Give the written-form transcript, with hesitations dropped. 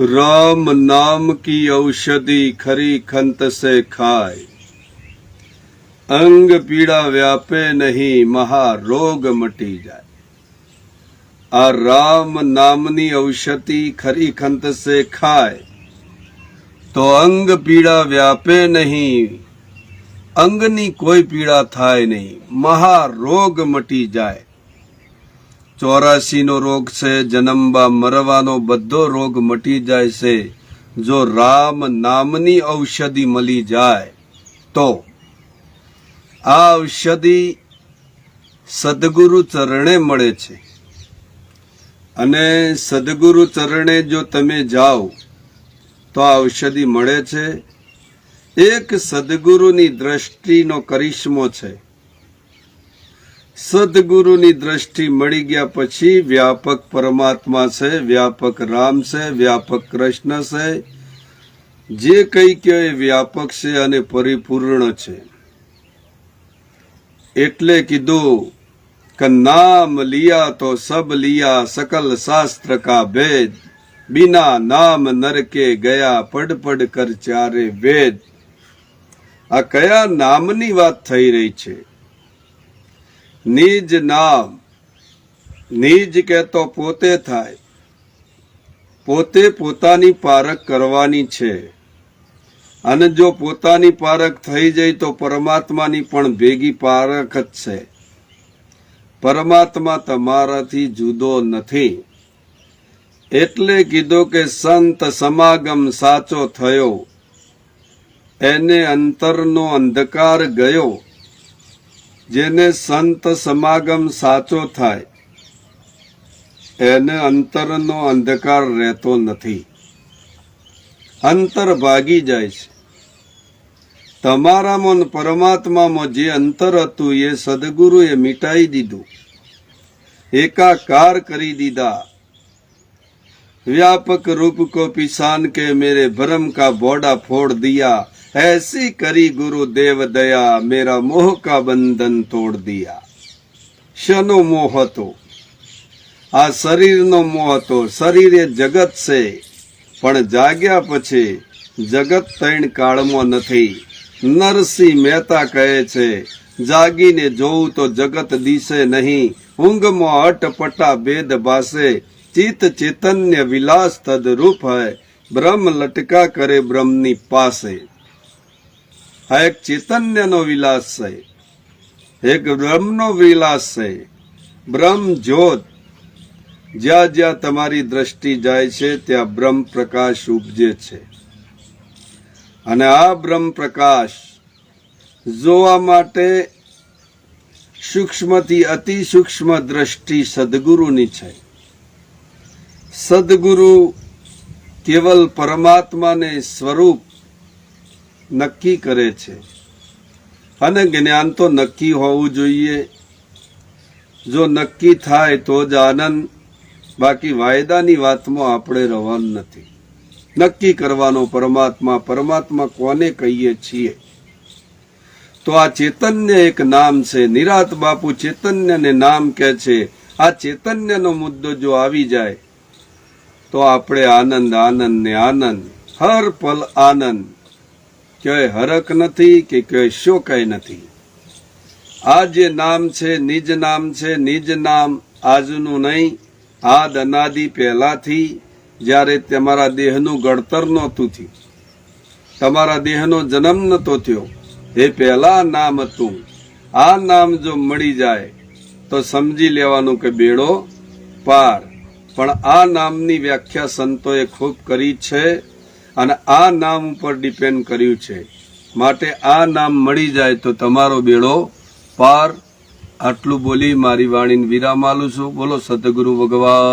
राम नाम की औषधि खरी खंत से खाए, अंग पीड़ा व्यापे नहीं महारोग मटी जाए। आ राम नामनी औषधि खरी खंत से खाए तो अंग पीड़ा व्यापे नहीं, अंगनी कोई पीड़ा थाय नहीं, महारोग मटी जाए। 84 નો રોગ છે, જન્મવા મરવાનો બધો રોગ મટી જાય છે જો રામ નામની ઔષધિ મળી જાય તો। આ ઔષધિ સદગુરુ ચરણે મળે છે અને સદગુરુ ચરણે જો તમે જાઓ તો આ ઔષધિ મળે છે। એક સદગુરુની દ્રષ્ટિનો કરિશ્મો છે। સદગુરુની દ્રષ્ટિ મળી ગયા પછી વ્યાપક પરમાત્મા છે, વ્યાપક રામ છે, વ્યાપક કૃષ્ણ છે, જે કંઈ કે વ્યાપક છે અને પરિપૂર્ણ છે। એટલે કીધું કે નામ લિયા તો સબ લિયા, सकल शास्त्र का भेद, बिना नाम नर के गया पढ़ पढ़ कर चारे वेद। आ कया नामनी વાત થઈ રહી છે? નિજ નામ। નિજ કહેતો પોતે થાય, પોતે પોતાની પારખ કરવાની છે અને જો પોતાની પારખ થઈ જાય તો પરમાત્માની પણ ભેગી પારખ જ છે। પરમાત્મા તમારાથી જુદો નથી। એટલે કીધું કે સંત સમાગમ સાચો થયો, એને અંતરનો અંધકાર ગયો। જેને સંત સમાગમ સાચો થાય એને અંતરનો અંધકાર રહેતો નથી, અંતર ભાગી જાય છે। તમારામાં પરમાત્મામાં જે અંતર હતું એ સદગુરુએ મિટાઈ દીધું, એકાકાર કરી દીધા। व्यापक रूप को पिसान के मेरे भरम का बोड़ा फोड़ दिया, ऐसी करी गुरुदेव दया मेरा मोह का बंधन तोड़ दिया। शनो मोह હતો? આ શરીરનો મોહ હતો। શરીર એ જગત છે, પણ જાગ્યા પછી જગત ત્રણ કાળમાં નથી। નરસિંહ મહેતા કહે છે, જાગીને જોઉં તો જગત દિશે નહીં, ઊંઘમાં અટપટા ભેદ ભાસે, चित चैतन्य विलास तद रूप है, ब्रह्म लटका करे ब्रह्मनी पासे। આ એક ચૈતન્યનો વિલાસ છે, એક બ્રહ્મનો વિલાસ છે। બ્રહ્મ જ્યોત, જ્યાં જ્યાં તમારી દ્રષ્ટિ જાય છે ત્યાં બ્રહ્મ પ્રકાશ ઉપજે છે અને આ બ્રહ્મ પ્રકાશ જોવા માટે સૂક્ષ્મથી અતિ સૂક્ષ્મ દ્રષ્ટિ સદગુરુની છે। સદગુરુ કેવલ પરમાત્માને સ્વરૂપ નક્કી કરે છે અને જ્ઞાન તો નક્કી હોવું જોઈએ। જો નક્કી થાય તો જ આનંદ, બાકી વાયદાની વાતમાં આપણે રહેવાનું નથી। નક્કી કરવાનો પરમાત્મા, પરમાત્મા કોને કહીએ છીએ? તો આ ચૈતન્ય એક નામ છે। નિરાત બાપુ ચૈતન્યને નામ કહે છે। આ ચૈતન્યનો મુદ્દો જો આવી જાય તો આપણે આનંદ આનંદ ને આનંદ, હર પલ આનંદ। ક્યાંય હરક નથી કે ક્યાંય શોકાય નથી। આ જે નામ છે નિજ નામ છે। નિજ નામ આજનું નહીં, આદ અનાદિ પહેલાથી, જ્યારે તમારા દેહનું ઘડતર નહોતું થયું, તમારા દેહનો જન્મ નહોતો થયો, એ પહેલા નામ હતું। આ નામ જો મળી જાય તો સમજી લેવાનું કે બેડો પાર। પણ આ નામની વ્યાખ્યા સંતોએ ખૂબ કરી છે અને આ નામ ઉપર ડિપેન્ડ કર્યું છે। માટે આ નામ મળી જાય તો તમારો બેડો પાર। આટલું બોલી મારી વાણીને વિરામ આલું છું। બોલો સદગુરુ ભગવાન।